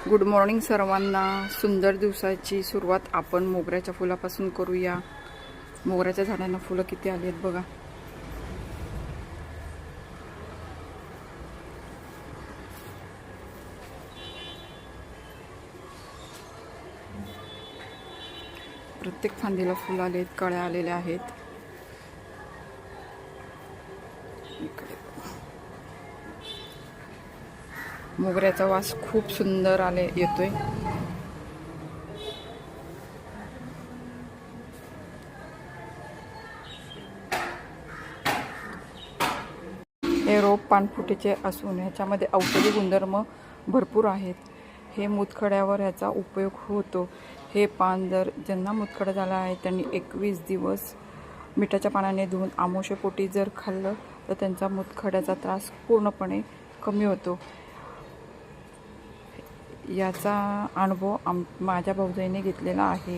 Good morning सर्वांना। सुंदर दिवसाची सुरुवात आपण मोगऱ्याच्या फुलापासून करूया। मोगऱ्याच्या झाडांना फुलं किती आली आहेत बघा। प्रत्येक फांदीला फुलं आले आहेत, कळ्या आलेल्या आहेत। मोगऱ्याचा वास खूप सुंदर येतोय। हे रोप पानफुटीचे असून ह्याच्यामध्ये औषधी गुणधर्म भरपूर आहेत। हे मुतखड्यावर ह्याचा उपयोग होतो। हे पान जर ज्यांना मुतखडा झाला आहे त्यांनी 21 दिवस मिठाच्या पाण्याने धुवून आमोशेपोटी जर खाल्लं तर त्यांचा मुतखड्याचा त्रास पूर्णपणे कमी होतो। याचा अनुभव माझ्या भाऊजाईने घेतलेला आहे।